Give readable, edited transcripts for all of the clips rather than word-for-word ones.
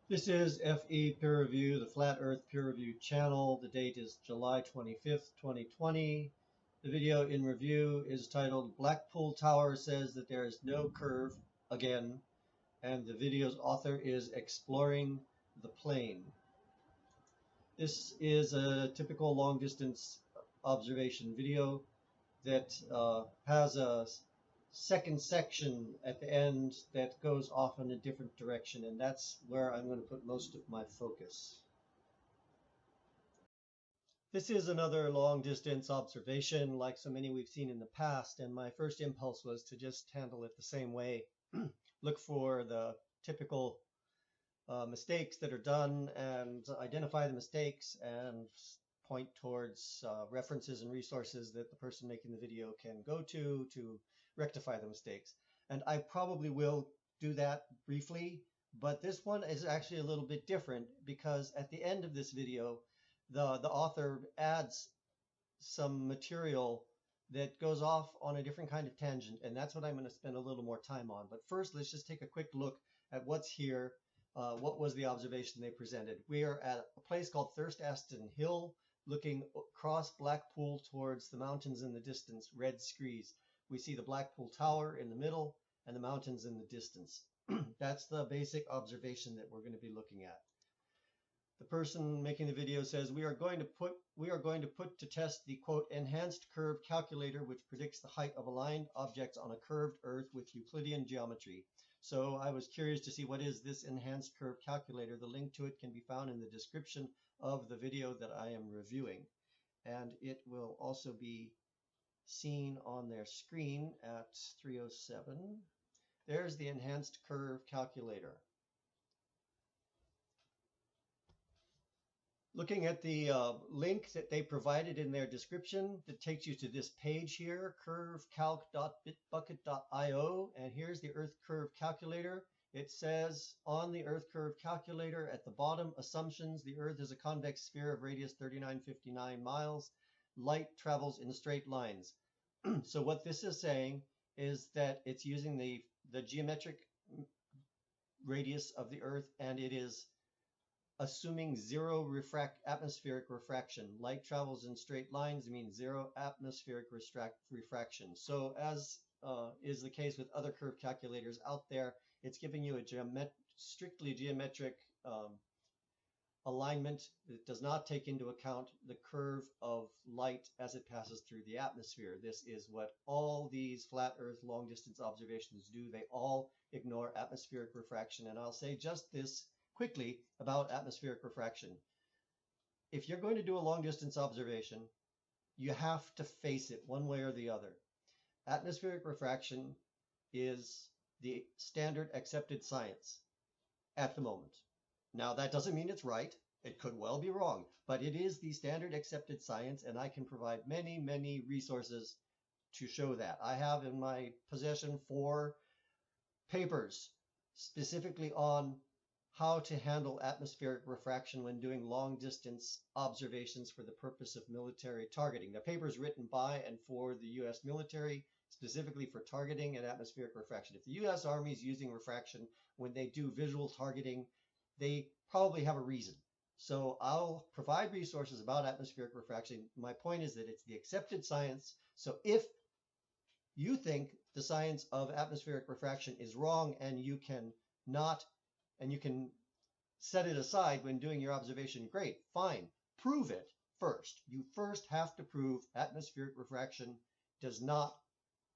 This is FE Peer Review, the Flat Earth Peer Review channel. The date is July 25th, 2020. The video in review is titled Blackpool Tower Says That There Is No Curve Again, and the video's author is Exploring the Plane. This is a typical long distance observation video that has a second section at the end that goes off in a different direction, and that's where I'm going to put most of my focus. This is another long distance observation like so many we've seen in the past, and my first impulse was to just handle it the same way. Look for the typical mistakes that are done and identify the mistakes and point towards references and resources that the person making the video can go to rectify the mistakes. And I probably will do that briefly, but this one is actually a little bit different because at the end of this video, the author adds some material that goes off on a different kind of tangent, and that's what I'm going to spend a little more time on. But first, let's just take a quick look at what's here. What was the observation they presented? We are at a place called Thurstaston Hill, looking across Blackpool towards the mountains in the distance, red screes. We see the Blackpool Tower in the middle and the mountains in the distance. That's the basic observation that we're going to be looking at. The person making the video says, we are going to put to test the quote enhanced curve calculator, which predicts the height of aligned objects on a curved earth with Euclidean geometry. So I was curious to see what is this enhanced curve calculator. The link to it can be found in the description of the video that I am reviewing. And it will also be seen on their screen at 3:07. There's the enhanced curve calculator. Looking at the link that they provided in their description that takes you to this page here, curvecalc.bitbucket.io, and here's the Earth Curve Calculator. It says on the Earth Curve Calculator at the bottom, assumptions: the Earth is a convex sphere of radius 3959 miles. Light travels in straight lines. So what this is saying is that it's using the geometric radius of the Earth, and it is assuming zero atmospheric refraction. Light travels in straight lines means zero atmospheric refraction. So as is the case with other curve calculators out there, it's giving you a strictly geometric alignment that does not take into account the curve of light as it passes through the atmosphere. This is what all these flat Earth long distance observations do. They all ignore atmospheric refraction. And I'll say just this quickly about atmospheric refraction. If you're going to do a long distance observation, you have to face it one way or the other. Atmospheric refraction is the standard accepted science at the moment. Now, that doesn't mean it's right. It could well be wrong, but it is the standard accepted science, and I can provide many, many resources to show that. I have in my possession 4 papers specifically on how to handle atmospheric refraction when doing long distance observations for the purpose of military targeting. The paper is written by and for the US military, specifically for targeting and atmospheric refraction. If the US Army is using refraction when they do visual targeting, they probably have a reason. So I'll provide resources about atmospheric refraction. My point is that it's the accepted science. So if you think the science of atmospheric refraction is wrong and you can set it aside when doing your observation, great, fine. Prove it first. You first have to prove atmospheric refraction does not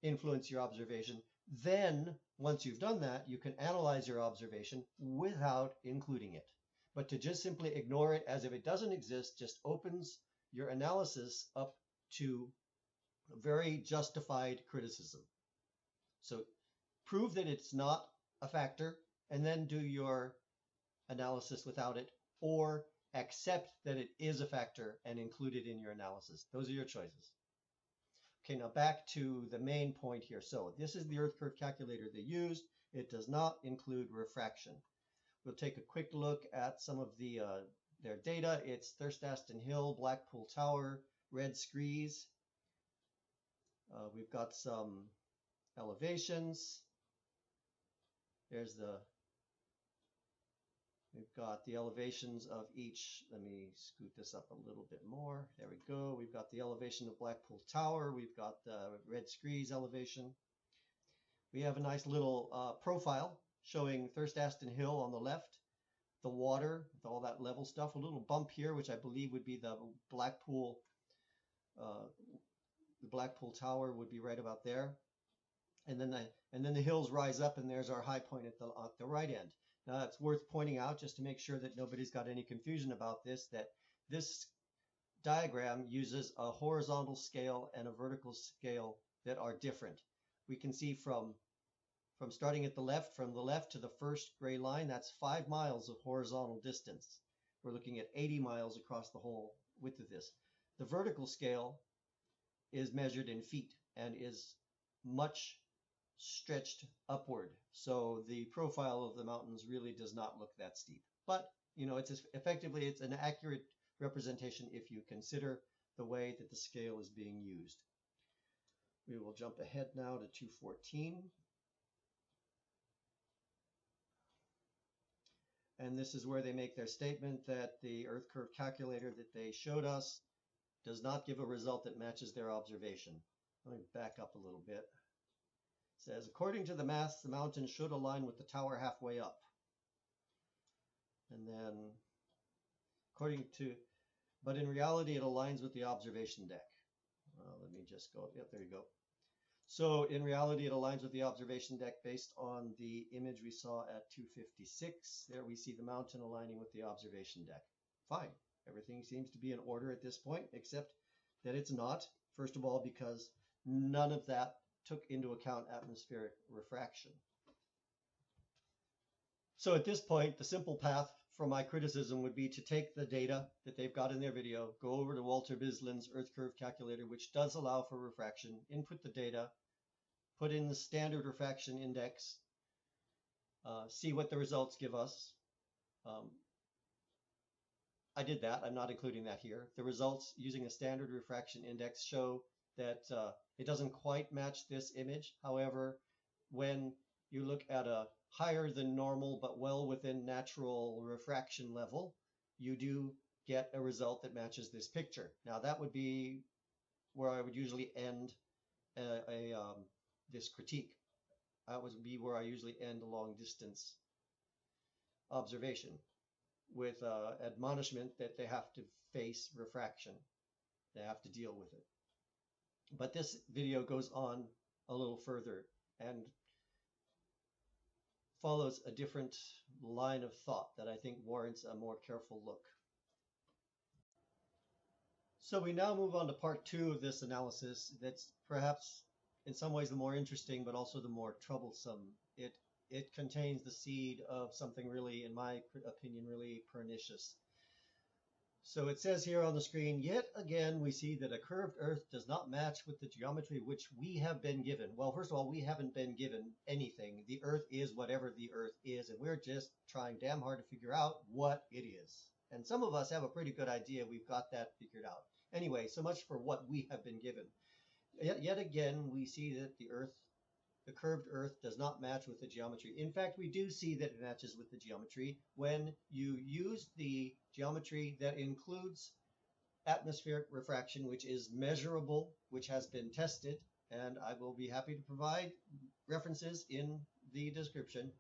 influence your observation. Then, once you've done that, you can analyze your observation without including it. But to just simply ignore it as if it doesn't exist just opens your analysis up to very justified criticism. So prove that it's not a factor and then do your analysis without it, or accept that it is a factor and include it in your analysis. Those are your choices. Okay, now back to the main point here. So this is the Earth Curve Calculator they used. It does not include refraction. We'll take a quick look at some of their data. It's Thurstaston Hill, Blackpool Tower, red screes. We've got some elevations. We've We've got the elevations of each. Let me scoot this up a little bit more. There we go. We've got the elevation of Blackpool Tower. We've got the Red Screes elevation. We have a nice little profile showing Thurstaston Hill on the left, the water, all that level stuff. A little bump here, which I believe would be the Blackpool Tower would be right about there. And then the hills rise up, and there's our high point at the right end. Now, it's worth pointing out, just to make sure that nobody's got any confusion about this, that this diagram uses a horizontal scale and a vertical scale that are different. We can see from starting at the left, from the left to the first gray line, that's 5 miles of horizontal distance. We're looking at 80 miles across the whole width of this. The vertical scale is measured in feet and is much stretched upward. So the profile of the mountains really does not look that steep. But, it's an accurate representation if you consider the way that the scale is being used. We will jump ahead now to 214. And this is where they make their statement that the earth curve calculator that they showed us does not give a result that matches their observation. Let me back up a little bit. It says, according to the maths, the mountain should align with the tower halfway up. And then, but in reality, it aligns with the observation deck. Let me just go, yep, there you go. So in reality, it aligns with the observation deck based on the image we saw at 256. There we see the mountain aligning with the observation deck. Fine. Everything seems to be in order at this point, except that it's not. First of all, because none of that took into account atmospheric refraction. So at this point, the simple path for my criticism would be to take the data that they've got in their video, go over to Walter Bislin's Earth Curve Calculator, which does allow for refraction, input the data, put in the standard refraction index, see what the results give us. I did that. I'm not including that here. The results using a standard refraction index show that it doesn't quite match this image. However, when you look at a higher than normal but well within natural refraction level, you do get a result that matches this picture. Now that would be where I would usually end this critique. That would be where I usually end a long distance observation, with admonishment that they have to face refraction. They have to deal with it. But this video goes on a little further and follows a different line of thought that I think warrants a more careful look. So we now move on to part 2 of this analysis that's perhaps in some ways the more interesting but also the more troublesome. It contains the seed of something really, in my opinion, really pernicious. So it says here on the screen, yet again we see that a curved Earth does not match with the geometry which we have been given. Well, first of all, we haven't been given anything. The Earth is whatever the Earth is, and we're just trying damn hard to figure out what it is. And some of us have a pretty good idea. We've got that figured out. Anyway, so much for what we have been given. Yet again, we see that the curved Earth does not match with the geometry. In fact, we do see that it matches with the geometry when you use the geometry that includes atmospheric refraction, which is measurable, which has been tested, and I will be happy to provide references in the description.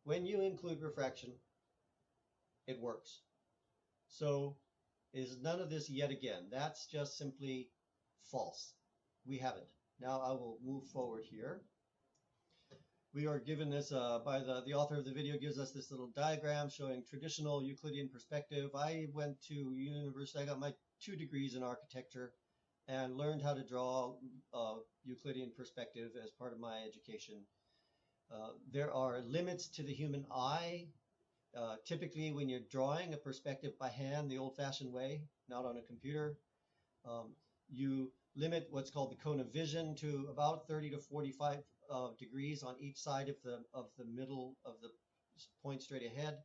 When you include refraction, it works. So is none of this yet again. That's just simply false. We haven't. Now I will move forward here. We are given this by the author of the video gives us this little diagram showing traditional Euclidean perspective. I went to university, I got my 2 degrees in architecture and learned how to draw Euclidean perspective as part of my education. There are limits to the human eye. Typically when you're drawing a perspective by hand the old-fashioned way, not on a computer, you limit what's called the cone of vision to about 30 to 45 degrees on each side of the middle of the point straight ahead.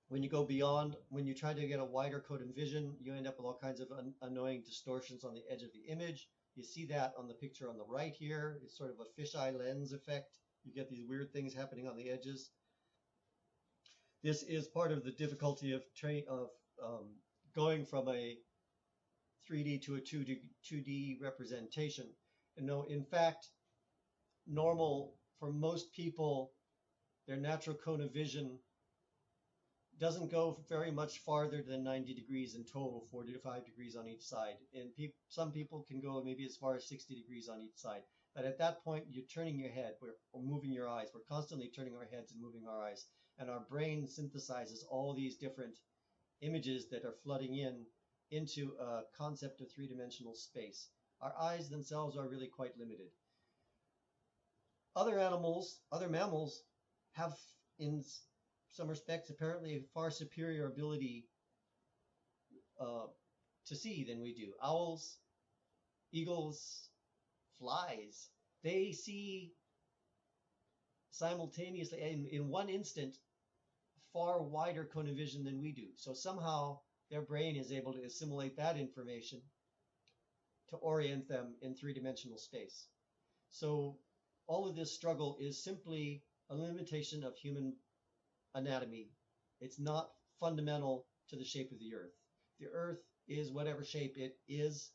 When you go beyond, when you try to get a wider cone of vision, you end up with all kinds of annoying distortions on the edge of the image. You see that on the picture on the right here. It's sort of a fisheye lens effect. You get these weird things happening on the edges. This is part of the difficulty of going from a 3D to a 2D representation. And no, in fact, normal for most people, their natural cone of vision doesn't go very much farther than 90 degrees in total, 4 to 5 degrees on each side. And some people can go maybe as far as 60 degrees on each side. But at that point, you're turning your head, or moving your eyes. We're constantly turning our heads and moving our eyes. And our brain synthesizes all these different images that are flooding into a concept of three-dimensional space. Our eyes themselves are really quite limited. Other mammals have, in some respects, apparently a far superior ability to see than we do. Owls, eagles, flies, they see simultaneously, in one instant, far wider cone of vision than we do. So somehow their brain is able to assimilate that information to orient them in three-dimensional space. So all of this struggle is simply a limitation of human anatomy. It's not fundamental to the shape of the Earth. The Earth is whatever shape it is.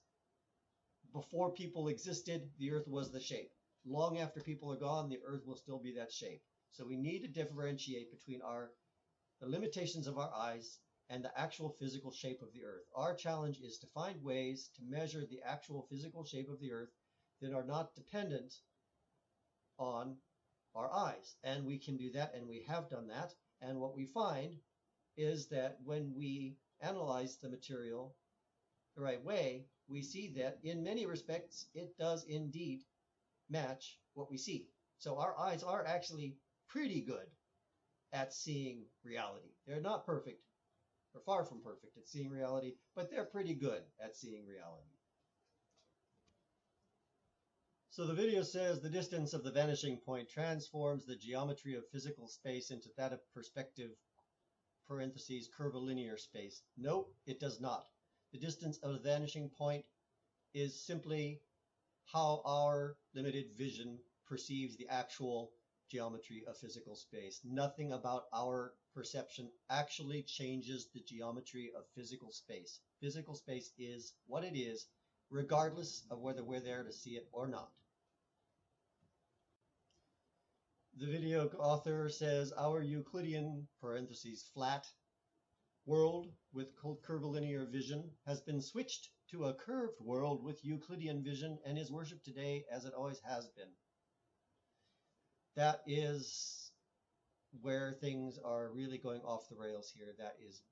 Before people existed, the Earth was the shape. Long after people are gone, the Earth will still be that shape. So we need to differentiate between the limitations of our eyes and the actual physical shape of the Earth. Our challenge is to find ways to measure the actual physical shape of the Earth that are not dependent on our eyes. And we can do that, and we have done that. And what we find is that when we analyze the material the right way, we see that in many respects, it does indeed match what we see. So our eyes are actually pretty good at seeing reality. They're not perfect. They're far from perfect at seeing reality, but they're pretty good at seeing reality. So the video says the distance of the vanishing point transforms the geometry of physical space into that of perspective, parentheses, curvilinear space. No, it does not. The distance of the vanishing point is simply how our limited vision perceives the actual geometry of physical space. Nothing about our perception actually changes the geometry of physical space. Physical space is what it is, regardless of whether we're there to see it or not. The video author says our Euclidean, parentheses, flat world with curvilinear vision has been switched to a curved world with Euclidean vision and is worshipped today as it always has been. That is where things are really going off the rails here. That is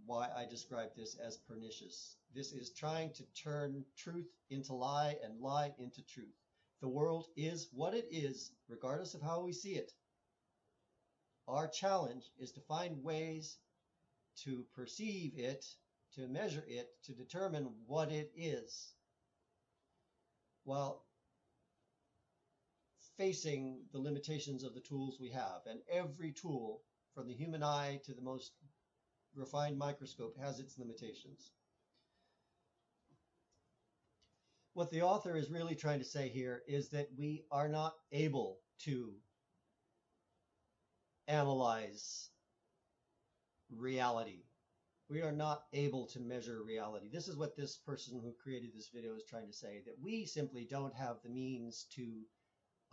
why I describe this as pernicious. This is trying to turn truth into lie and lie into truth. The world is what it is, regardless of how we see it. Our challenge is to find ways to perceive it, to measure it, to determine what it is, while facing the limitations of the tools we have. And every tool, from the human eye to the most refined microscope, has its limitations. What the author is really trying to say here is that we are not able to analyze reality. We are not able to measure reality. This is what this person who created this video is trying to say, that we simply don't have the means to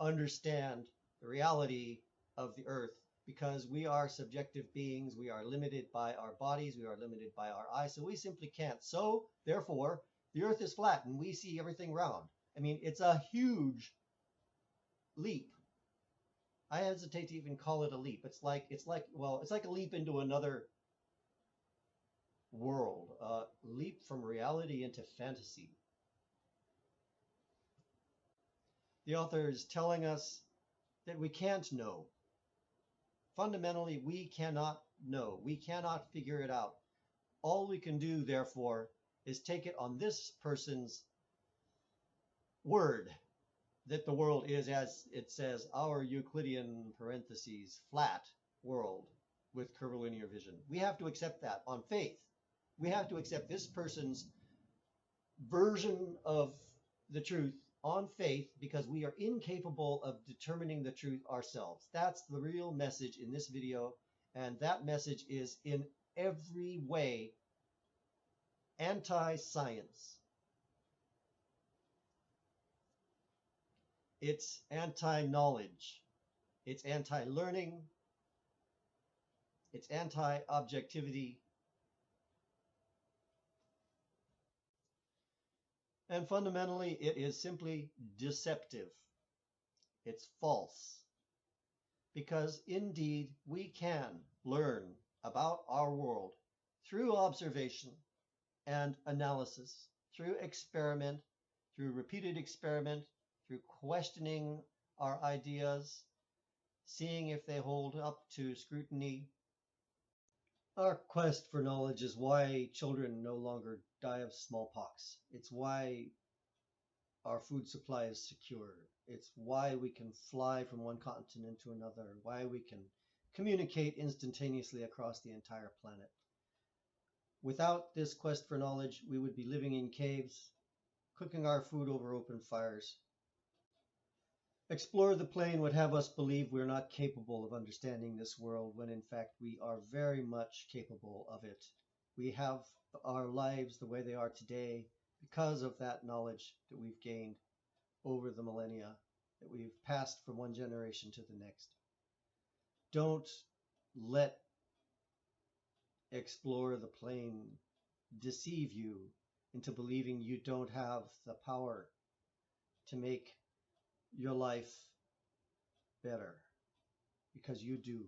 understand the reality of the Earth because we are subjective beings. We are limited by our bodies. We are limited by our eyes. So we simply can't. So therefore, the Earth is flat and we see everything round. I mean, it's a huge leap. I hesitate to even call it a leap. It's like a leap into another world, a leap from reality into fantasy. The author is telling us that we can't know. Fundamentally, we cannot know. We cannot figure it out. All we can do, therefore, is take it on this person's word that the world is, as it says, our Euclidean, parentheses, flat world with curvilinear vision. We have to accept that on faith. We have to accept this person's version of the truth on faith because we are incapable of determining the truth ourselves. That's the real message in this video, And that message is in every way anti-science. It's anti-knowledge. It's anti-learning. It's anti-objectivity. And fundamentally, it is simply deceptive. It's false. Because indeed, we can learn about our world through observation and analysis, through experiment, through repeated experiment, through questioning our ideas, seeing if they hold up to scrutiny. Our quest for knowledge is why children no longer die of smallpox. It's why our food supply is secure. It's why we can fly from one continent to another, why we can communicate instantaneously across the entire planet. Without this quest for knowledge, we would be living in caves, cooking our food over open fires. Explore the Plane would have us believe we're not capable of understanding this world, when in fact we are very much capable of it. We have our lives the way they are today because of that knowledge that we've gained over the millennia, that we've passed from one generation to the next. Don't let Explore the Plane deceive you into believing you don't have the power to make your life better, because you do.